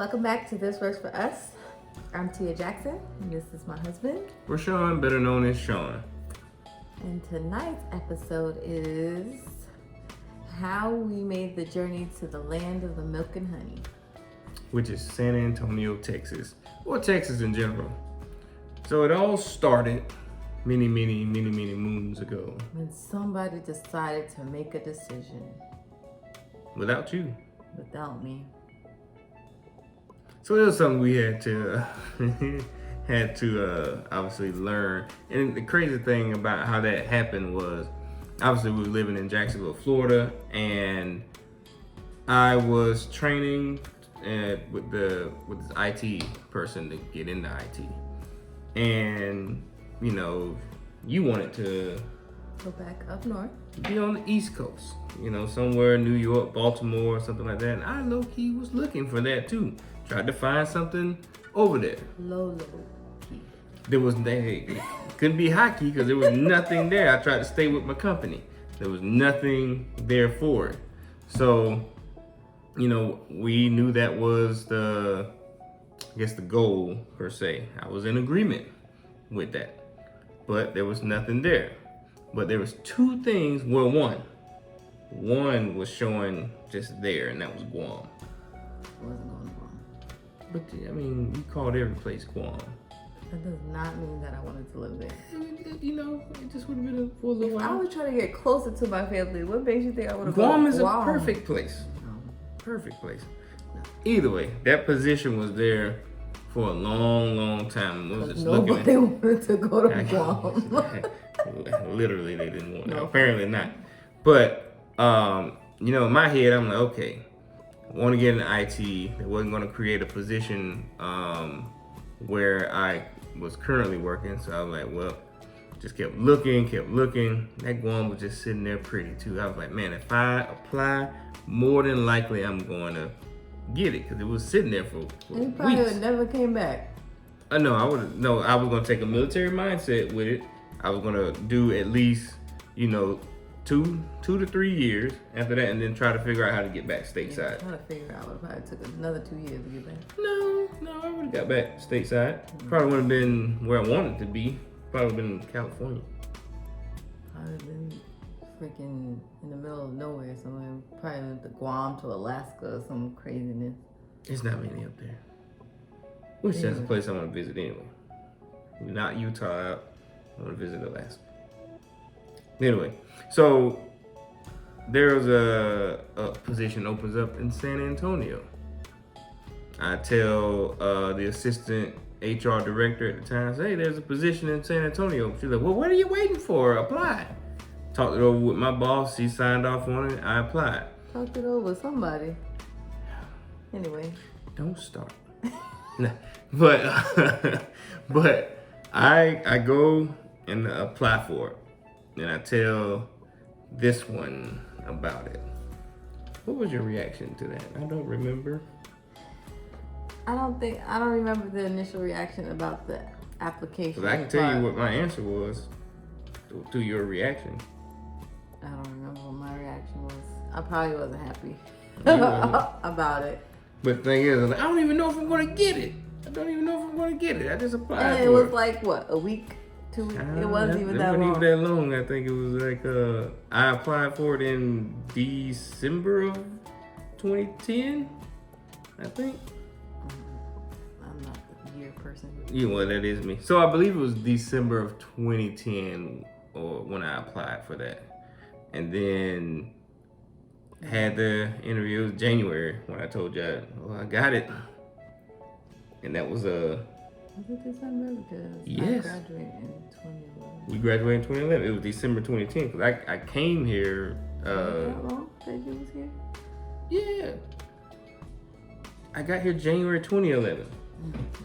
Welcome back to This Works For Us. I'm Tia Jackson, and this is my husband. Rashawn, better known as Sean. And tonight's episode is how we made the journey to the land of the milk and honey. Which is San Antonio, Texas. Or Texas in general. So it all started many moons ago. When somebody decided to make a decision. Without you. Without me. So it was something we had to obviously learn. And the crazy thing about how that happened was, obviously we were living in Jacksonville, Florida, and I was training with this IT person to get into IT. And, you know, you wanted to go back up north. Be on the East Coast, you know, somewhere in New York, Baltimore, something like that. And I low-key was looking for that too. Tried to find something over there. Low key. There was, it couldn't be high key because there was nothing there. I tried to stay with my company. There was nothing there for it. So, you know, we knew that was the goal per se. I was in agreement with that, but there was nothing there. But there was two things. Well, one was showing just there, and that was Guam. I wasn't going to Guam. But I mean, you called every place Guam. That does not mean that I wanted to live there. You know, it just would have been for a little while. I was trying to get closer to my family. What makes you think I would have Guam gone is to Guam? a perfect place. Perfect place. Either way, that position was there for a long time. It was just nobody wanted to go to Guam. Literally, they didn't want it. Apparently not. But, you know, in my head, I'm like, okay, I want to get into IT. They wasn't going to create a position where I was currently working. So I was like, well, just kept looking. That Guam was just sitting there pretty too. I was like, man, if I apply, more than likely I'm going to get it, because it was sitting there for you probably weeks. would never came back. I was going to take a military mindset with it. I was going to do at least, you know, two to 3 years after that, and then try to figure out how to get back stateside. Trying to figure out, it probably took another 2 years to get back. No, I would have got back stateside. Probably would have been where I wanted to be. Probably would have been in California. Probably been freaking in the middle of nowhere somewhere. Probably went to Guam to Alaska or some craziness. There's not many up there. Which is a place I want to visit anyway. Not Utah out. I want to visit Alaska. Anyway, so there's a position opens up in San Antonio. I tell the assistant HR director at the time, hey, there's a position in San Antonio. She's like, well, what are you waiting for? Apply. Talked it over with my boss. She signed off on it. I applied. Talked it over with somebody. Anyway. Don't start. Nah. But I go and apply for it. And I tell this one about it. What was your reaction to that? I don't remember. I don't remember the initial reaction about the application. But I can tell you what my answer was to your reaction. I don't remember what my reaction was. I probably wasn't happy about it. But the thing is, I don't even know if I'm going to get it. I just applied and for it. It was like, what, a week? 2 weeks? It wasn't even that long. It wasn't even that long. I think it was like, I applied for it in December of 2010, I think. I'm not the year person. You know what, that is me. So I believe it was December of 2010 or when I applied for that. And then had the interview. It was January when I told you, I got it. And that was Was it December? Because yes. I graduated in 2011. We graduated in 2011. It was December 2010 because I came here. That long that you was here? Yeah. I got here January 2011.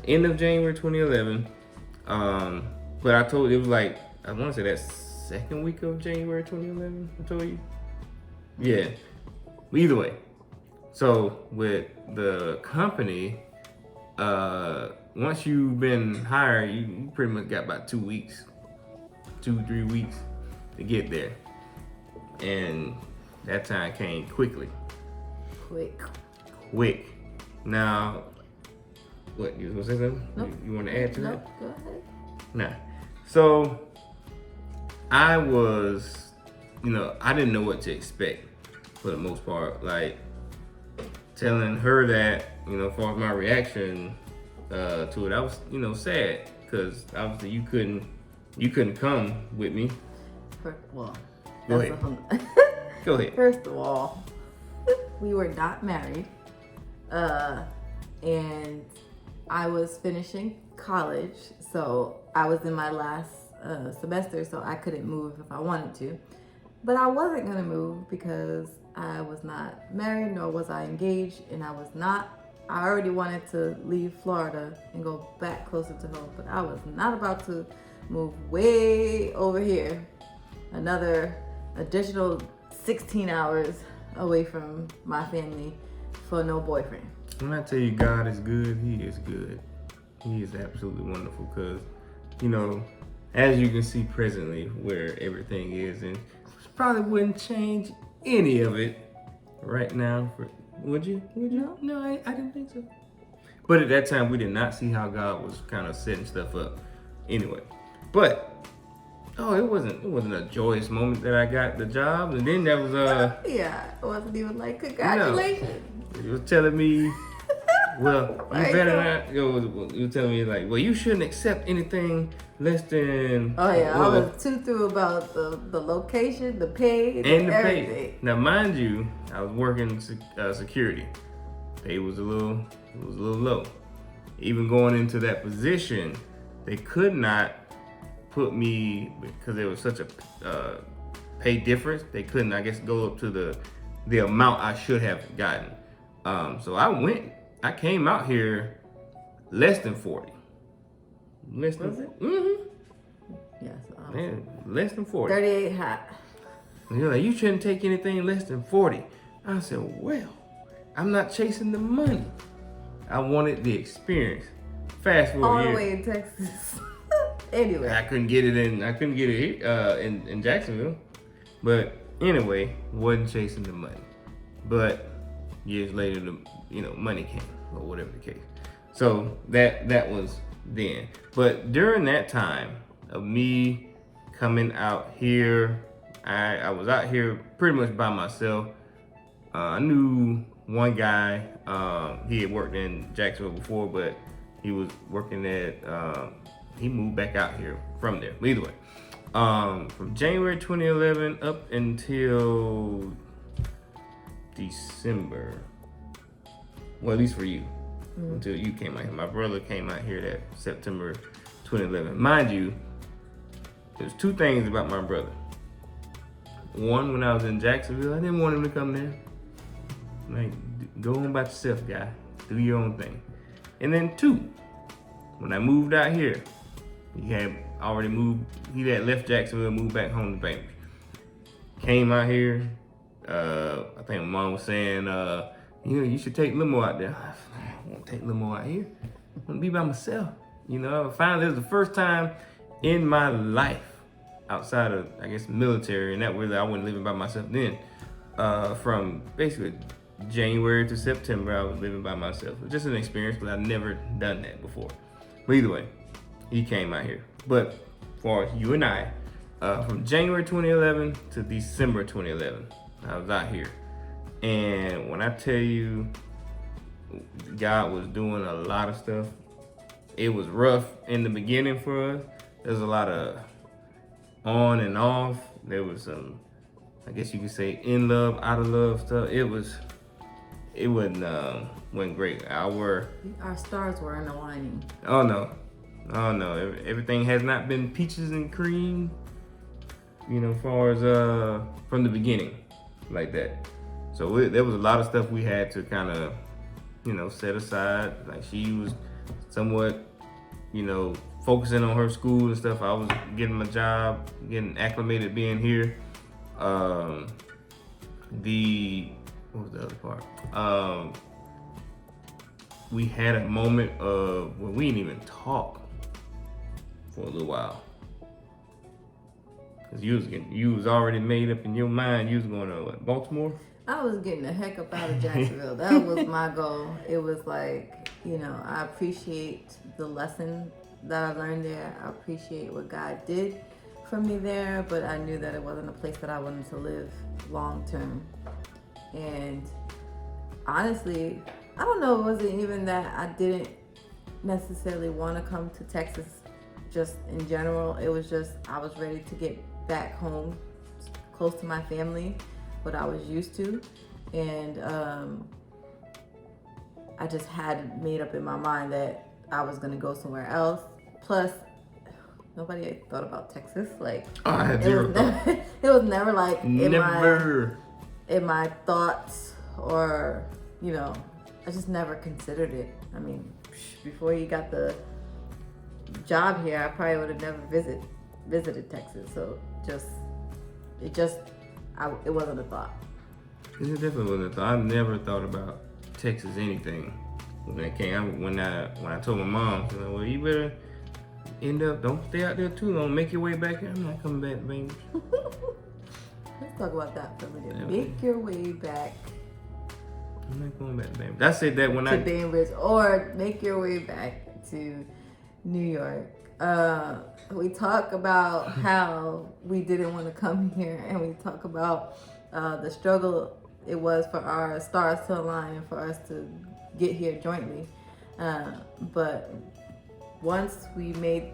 End of January 2011. But I told you, it was like, I want to say that second week of January 2011, I told you. Yeah. Either way. So with the company, once you've been hired, you pretty much got about 2 weeks, 2-3 weeks to get there. And that time came quickly. Quick. Now, What, you was gonna say something? Nope. You want to add to that? Nope, go ahead. Nah. So I was, I didn't know what to expect for the most part. Like telling her that, as far as my reaction to it, I was, sad because obviously you couldn't come with me. Well, Go ahead. Go ahead. First of all, we were not married, and I was finishing college, so I was in my last semester, so I couldn't move if I wanted to. But I wasn't gonna move because I was not married, nor was I engaged, and I already wanted to leave Florida and go back closer to home, but I was not about to move way over here, another additional 16 hours away from my family for no boyfriend. When I tell you God is good, He is good. He is absolutely wonderful because, as you can see presently where everything is, and probably wouldn't change any of it right now. Would you? No, I didn't think so. But at that time, we did not see how God was kind of setting stuff up. Anyway, but it wasn't a joyous moment that I got the job, and then that was yeah, it wasn't even like congratulations. It was telling me, well, you better not. You were telling me like, well, you shouldn't accept anything less than. Oh yeah, I was too through about the location, the pay, and everything. Pay. Now, mind you, I was working security. Pay was a little low. Even going into that position, they could not put me because there was such a pay difference. They couldn't, I guess, go up to the amount I should have gotten. So I came out here less than 40. Was it? Mm-hmm. Yes. Man, less than 40. 38 hot. And you're like, you shouldn't take anything less than 40. I said, well, I'm not chasing the money. I wanted the experience. Fast forward All here. the way in Texas. Anyway. I couldn't get it here in Jacksonville. But anyway, wasn't chasing the money. But years later, money came, or whatever the case. So that was then. But during that time of me coming out here, I was out here pretty much by myself. I knew one guy. He had worked in Jacksonville before, but he was working at. He moved back out here from there. But either way, from January 2011 up until December. Well, at least for you, until you came out here. My brother came out here that September 2011. Mind you, there's two things about my brother. One, when I was in Jacksonville, I didn't want him to come there. Like, go on about yourself, guy. Do your own thing. And then two, when I moved out here, he had already moved. He had left Jacksonville, moved back home to Bainbridge. Came out here. I think my mom was saying, you should take limo out there. I won't take limo out here. I want to be by myself. Finally, it was the first time in my life outside of, I guess, military, and that way I wasn't living by myself then. From basically January to September, I was living by myself. It was just an experience because I'd never done that before. But either way, he came out here. But for you and I, from January 2011 to December 2011, I was out here. And when I tell you, God was doing a lot of stuff. It was rough in the beginning for us. There was a lot of on and off. There was some, I guess you could say, in love, out of love stuff. It wasn't great. Our stars weren't aligning. Oh no. Everything has not been peaches and cream. As far as from the beginning, like that. So there was a lot of stuff we had to kind of, set aside. Like she was somewhat, focusing on her school and stuff. I was getting my job, getting acclimated being here. What was the other part? We had a moment of where we didn't even talk for a little while. Cause you was already made up in your mind. You was going to Baltimore. I was getting the heck up out of Jacksonville. That was my goal. It was like, I appreciate the lesson that I learned there. I appreciate what God did for me there, but I knew that it wasn't a place that I wanted to live long term. And honestly, I don't know, it wasn't even that I didn't necessarily want to come to Texas just in general. It was just I was ready to get back home, close to my family, what I was used to. And I just had made up in my mind that I was going to go somewhere else. Plus, nobody had thought about Texas. Like, I had zero thought. It was never like Never. in my thoughts, or I just never considered it. I mean, before you got the job here, I probably would have never visited Texas. So it wasn't a thought. It definitely wasn't a thought. I never thought about Texas anything when it came. When I told my mom, she was like, well, you better don't stay out there too long. Make your way back here. I'm not coming back, baby. Let's talk about that for a minute. Make your way back. I'm not going back to Bainbridge. I said that when to Bainbridge, or make your way back to New York. We talk about how we didn't want to come here, and we talk about the struggle it was for our stars to align and for us to get here jointly. But once we made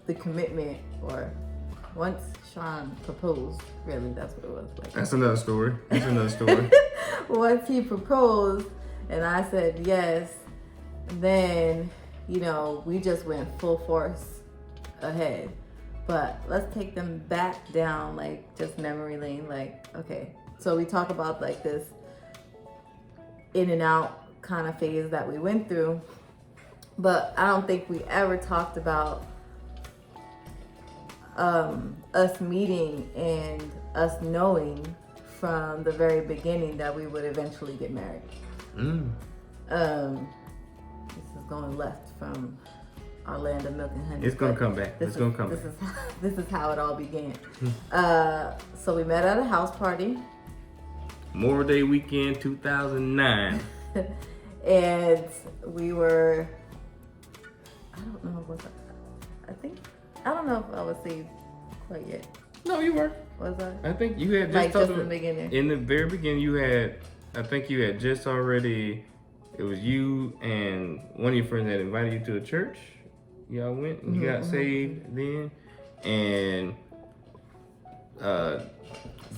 the commitment, or once Sean proposed, really, that's what it was like. That's another story. Once he proposed and I said yes, then, we just went full force ahead. But let's take them back down, like just memory lane. Like, okay, so we talk about like this in and out kind of phase that we went through, but I don't think we ever talked about us meeting and us knowing from the very beginning that we would eventually get married. This is going left from our land of milk and honey. It's gonna come back. It's gonna come back. This is how it all began. So we met at a house party. Memorial Day weekend 2009. And we were, I don't know if I was saved quite yet. No, you were. Was I? I think you had just in the beginning. In the very beginning, you had just already. It was you and one of your friends that invited you to a church. Y'all went and you got saved then, and so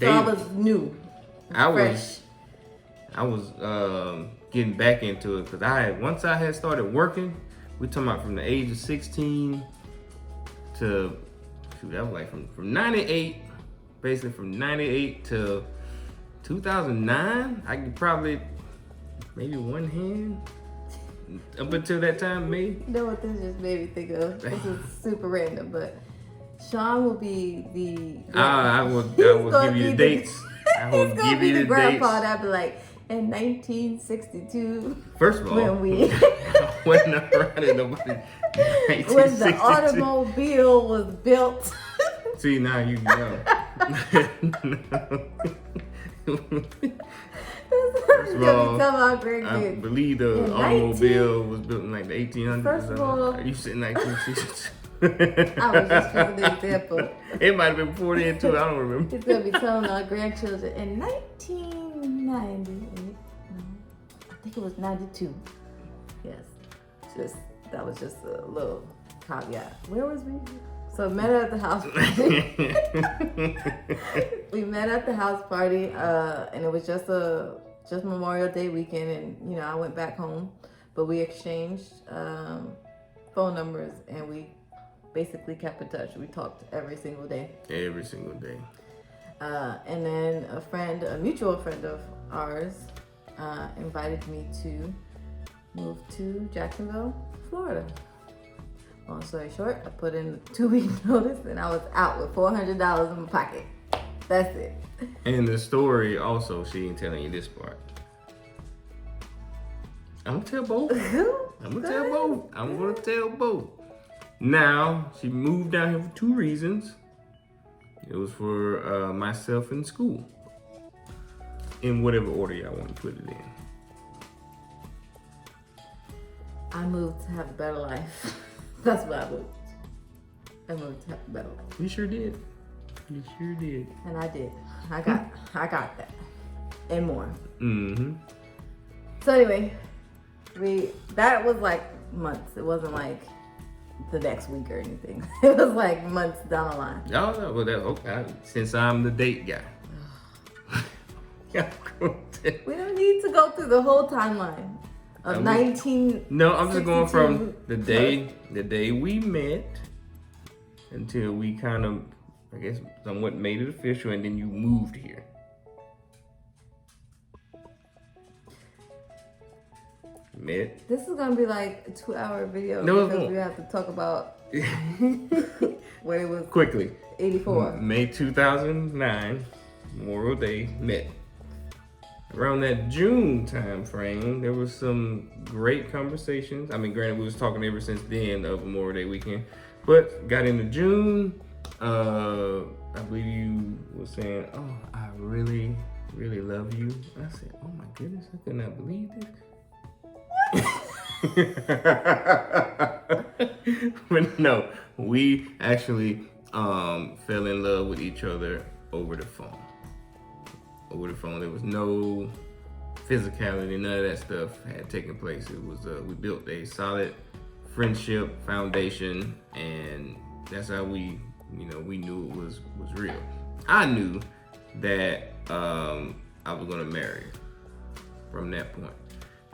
I was new. Fresh. I was getting back into it because once I had started working. We talking about from the age of 16 to that was like from 98, basically from 98 to 2009. I could probably maybe one hand up until that time, maybe. You know what this just made me think of? This is super random, but Sean will be the. I will give you the dates. I will give you the grandpa that'd be like, in 1962. First of all, when we wasn't around in nobody. When the automobile was built. See, now you know. First of all, I believe the automobile was built in like the 1800s. First of all, you said 1960s. I was just using the example. It might have been before then too. I don't remember. He's gonna be telling our grandchildren in 1998. I think it was 92. Yes, that was just a little caveat. Where was we? So we met at the house party. We met at the house party, and it was just Memorial Day weekend, and I went back home, but we exchanged phone numbers, and we basically kept in touch. We talked every single day. Every single day. And then a mutual friend of ours, invited me to move to Jacksonville, Florida. Long story short, I put in a 2-week notice and I was out with $400 in my pocket. That's it. And the story also, she ain't telling you this part. I'm gonna tell both. I'm gonna tell both. Now, she moved down here for 2 reasons. It was for myself in school. in whatever order y'all want to put it in. I moved to have a better life. That's what I moved. I moved to have a better life. You sure did. You sure did. And I did. I got that. And more. Mm-hmm. So anyway, that was like months. It wasn't like the next week or anything. It was like months down the line. Oh, no, well, okay. Since I'm the date guy. We don't need to go through the whole timeline of 19. No, I'm just going from the day we met until we kind of, I guess, somewhat made it official, and then you moved here. Met. This is gonna be like a 2-hour video because we have to talk about when it was quickly. 84. May 2009, Memorial Day, met. Around that June time frame, there was some great conversations. I mean, granted, we was talking ever since then of Memorial Day weekend, but got into June. I believe you were saying, "Oh, I really, really love you." I said, "Oh my goodness, I could not believe this." But no, we actually fell in love with each other over the phone. Over the phone, there was no physicality, none of that stuff had taken place. It was we built a solid friendship foundation, and that's how we knew it was real. I knew that I was gonna marry from that point.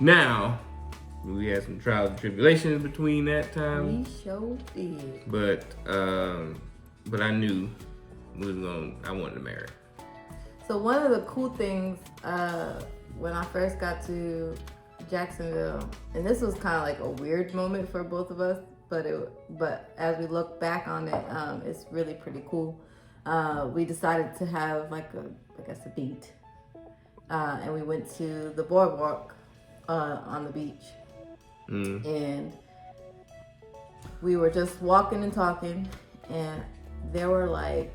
Now, we had some trials and tribulations between that time. We sure did. But I knew I wanted to marry. So one of the cool things when I first got to Jacksonville, and this was kind of like a weird moment for both of us, but as we look back on it, it's really pretty cool. We decided to have like a date, and we went to the boardwalk on the beach, and we were just walking and talking, and there were like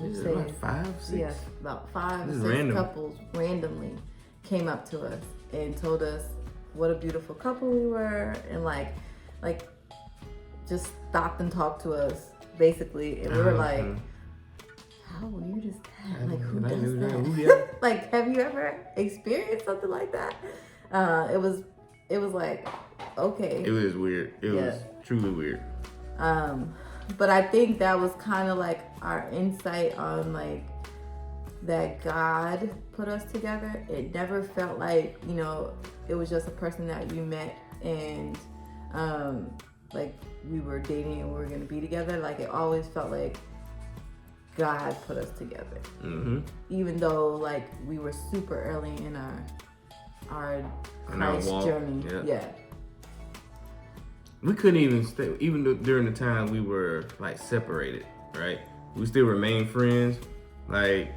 about 5, 6? Yes, about 5 or 6 random. couples randomly came up to us and told us what a beautiful couple we were, and like just stopped and talked to us basically, and we were like, how weird is that? Like, who does that? Like, have you ever experienced something like that? It was like, okay. It was weird. It was truly weird. But I think that was kind of like our insight on like that God put us together. It never felt like, it was just a person that you met and like we were dating and we were gonna be together. Like, it always felt like God put us together. Mm-hmm. Even though like we were super early in our Christ journey. Yeah. We couldn't even stay, even though during the time we were like separated, right? We still remained friends. Like,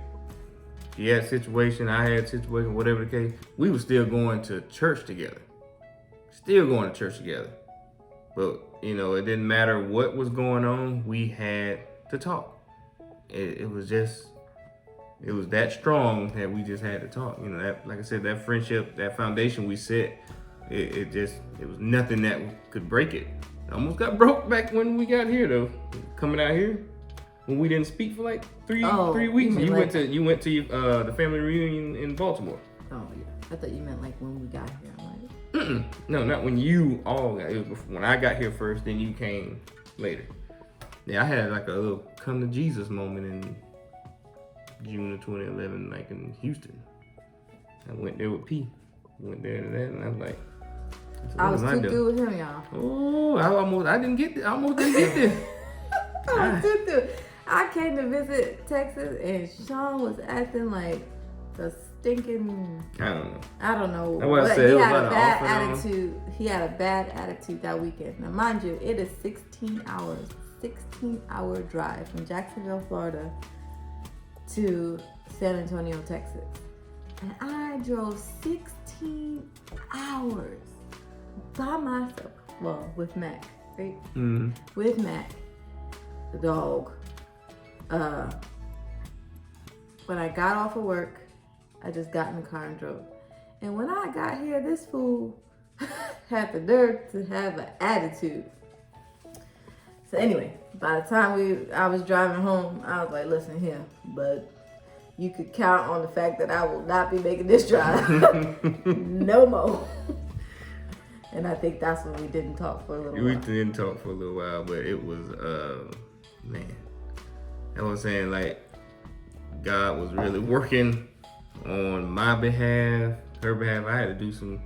he had a situation, I had a situation, whatever the case. We were still going to church together. But, it didn't matter what was going on, we had to talk. It was that strong that we just had to talk. That, like I said, that friendship, that foundation we set, it was nothing that could break it. It almost got broke back when we got here though. Coming out here, when we didn't speak for like 3 weeks. You went to the family reunion in Baltimore. Oh yeah, I thought you meant like when we got here. I'm like, no, not when you all got. It was before, when I got here first, then you came later. Yeah, I had like a little come to Jesus moment in June of 2011, like in Houston. I went there with P. Went there to that, and I was like, I was too good with him, y'all. Oh, I almost didn't get this. I was too good. I came to visit Texas, and Sean was acting like the stinking. I don't know. But he had a bad attitude. He had a bad attitude that weekend. Now, mind you, it is 16 hour drive from Jacksonville, Florida, to San Antonio, Texas, and I drove 16 hours by myself. Well, with Mac, right? Mm-hmm. With Mac, the dog. When I got off of work, I just got in the car and drove. And when I got here, this fool had the nerve to have an attitude. So anyway, by the time I was driving home, I was like, listen here, but you could count on the fact that I will not be making this drive no more. And I think that's when we didn't talk for a little while. We didn't talk for a little while, but it was, man. I was saying, like, God was really working on my behalf, her behalf. I had to do some,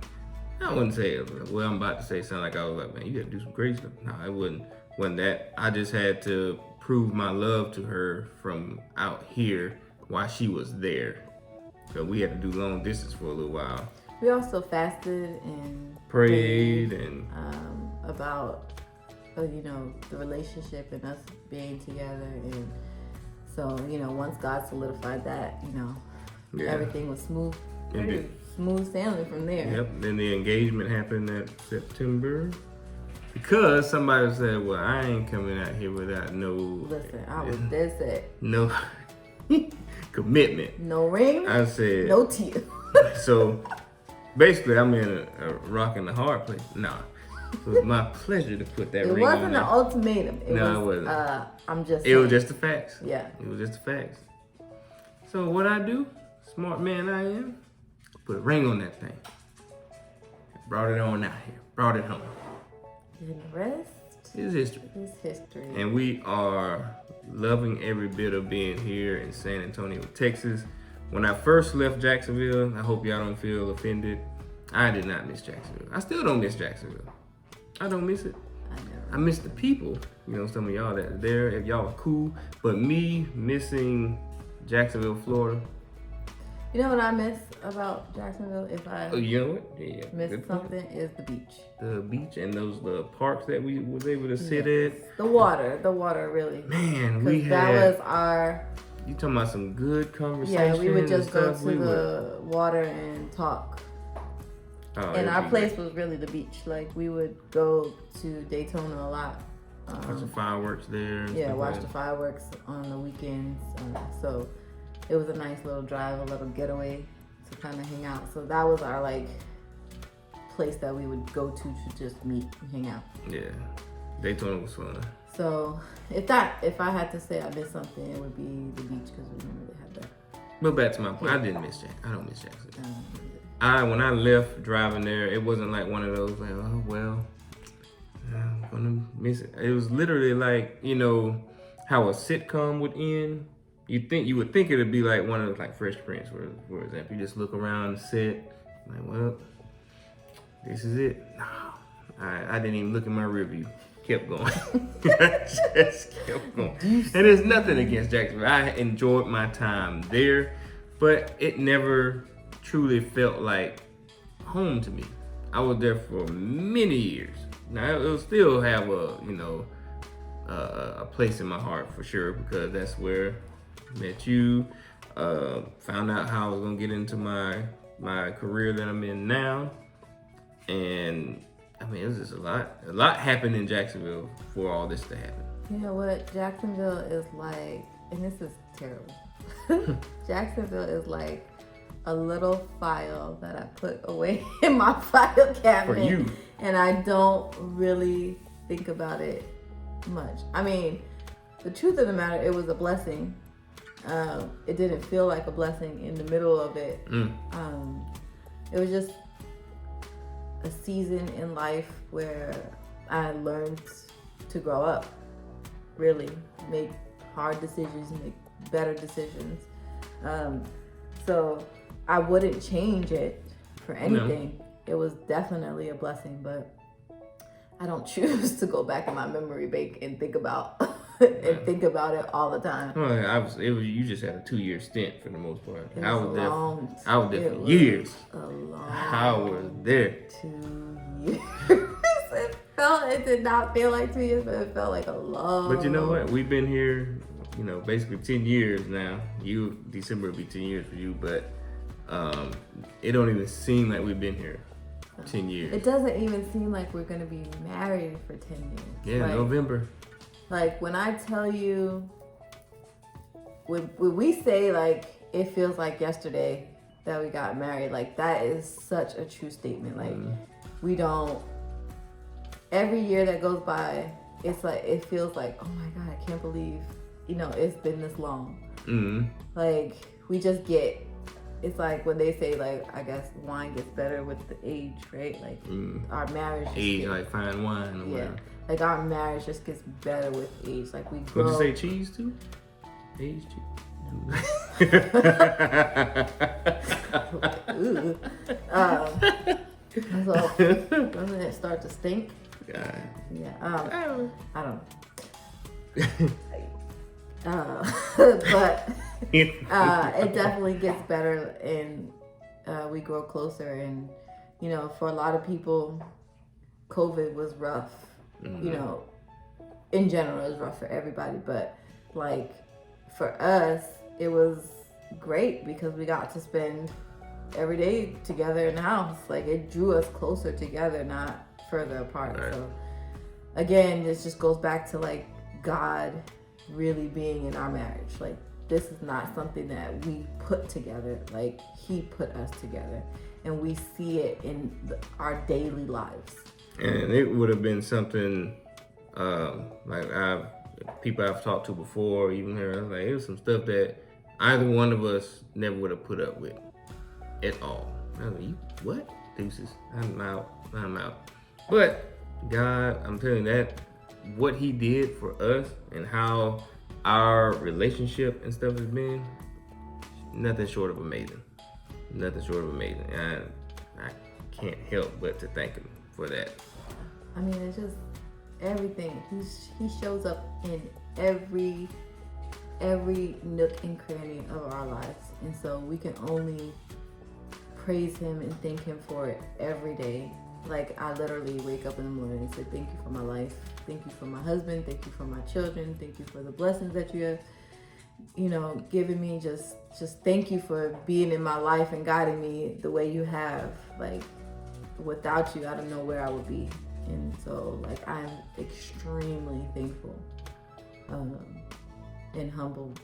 I wouldn't say it, well, I'm about to say something like I was like, man, you got to do some crazy stuff. No, it wasn't that. I just had to prove my love to her from out here while she was there. So we had to do long distance for a little while. We also fasted and prayed and about the relationship and us being together, and so once God solidified that, everything was smooth sailing from there. Yep. Then the engagement happened that September because somebody said, "Well, I ain't coming out here without no." Listen, I was dead set. No commitment. No ring. I said no tear. So basically, I'm in a rock and a hard place. Nah. It was my pleasure to put that ring on. It wasn't an ultimatum. It wasn't. I'm just saying. It was just the facts. Yeah. It was just the facts. So what I do, smart man I am, put a ring on that thing. Brought it on out here. Brought it home. And the rest is history. It's history. And we are loving every bit of being here in San Antonio, Texas. When I first left Jacksonville, I hope y'all don't feel offended. I did not miss Jacksonville. I still don't miss Jacksonville. I don't miss it. I miss the people. Some of y'all that are there, if y'all are cool. But me missing Jacksonville, Florida. You know what I miss about Jacksonville? If I you know what? Yeah, miss something, is the beach. The beach and the parks that we was able to sit at. The water really. Man, we had. That was our. You talking about some good conversation? Yeah, we would just go to the water and talk. Oh, and our place was really the beach. Like, we would go to Daytona a lot. Watch the fireworks there. Yeah, watch the fireworks on the weekends. So it was a nice little drive, a little getaway to kind of hang out. So that was our place that we would go to just meet and hang out. Yeah, Daytona was fun. So if I had to say I missed something, it would be the beach, because we didn't really have that. But back to my point, I didn't miss Jackson. I don't miss Jackson. When I left driving there, it wasn't like one of those like, oh well, I'm gonna miss it. It was literally like, how a sitcom would end. You would think it'd be like one of those like Fresh Prince, where, for example, you just look around the set, like, well, this is it. No, I didn't even look in my rearview. Kept going. Just kept going. And there's nothing against Jacksonville. I enjoyed my time there, but it never truly felt like home to me. I was there for many years. Now it'll still have a place in my heart for sure, because that's where I met you. Found out how I was gonna get into my career that I'm in now, and I mean, it was just a lot happened in Jacksonville for all this to happen. You know what? Jacksonville is like, and this is terrible. Jacksonville is like a little file that I put away in my file cabinet. For you. And I don't really think about it much. I mean, the truth of the matter, it was a blessing. It didn't feel like a blessing in the middle of it. It was just a season in life where I learned to grow up, really make hard decisions, make better decisions. So I wouldn't change it for anything. No. It was definitely a blessing, but I don't choose to go back in my memory bank and think about think about it all the time. Well, you just had a 2-year stint for the most part. I was there for years. I was there 2 years. It did not feel like 2 years, but it felt like a long. But you know what? We've been here, basically 10 years now. December will be 10 years for you, but it don't even seem like we've been here 10 years. It doesn't even seem like we're gonna be married for 10 years. Yeah, November. Like, when I tell you, when we say like it feels like yesterday, that we got married. Like, that is such a true statement. Like, we don't, every year that goes by, it's like, it feels like, oh my God, I can't believe, you know, it's been this long. Like, we just get, it's like when they say, like, I guess wine gets better with the age, right? Like, our marriage age, like fine wine or whatever. Like, our marriage just gets better with age. Like, we grow. Would you say cheese too? Age cheese? Ooh. So, doesn't it start to stink? Yeah. I don't know. But it definitely gets better, and we grow closer. And, you know, for a lot of people, COVID was rough. You know, in general, it was rough for everybody. But, like, for us, it was great because we got to spend every day together in the house. Like, it drew us closer together, not further apart. Right. So, again, this just goes back to, like, God really being in our marriage. Like, this is not something that we put together. Like, he put us together, and we see it in our daily lives. And it would have been something like people I've talked to before, even her, like, it was some stuff that either one of us never would have put up with at all. I was like, you what? Deuces. I'm out. But God, I'm telling you that what he did for us and how our relationship and stuff has been, nothing short of amazing. And I can't help but to thank him for that. I mean, it's just everything. He shows up in every nook and cranny of our lives, and so we can only praise him and thank him for it every day. Like, I literally wake up in the morning and say, thank you for my life, thank you for my husband, thank you for my children, thank you for the blessings that you have, you know, given me. Just thank you for being in my life and guiding me the way you have. Like, without you, I don't know where I would be. And so, like, I'm extremely thankful and humbled.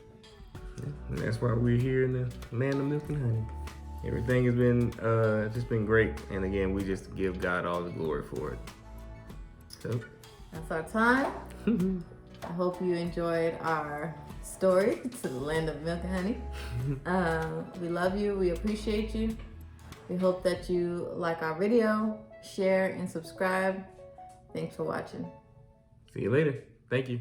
Yeah, and that's why we're here in the land of milk and honey. Everything has been just been great, and again, we just give God all the glory for it. So that's our time. I hope you enjoyed our story to the land of milk and honey. We love you. We appreciate you. We hope that you like our video, share, and subscribe. Thanks for watching. See you later. Thank you.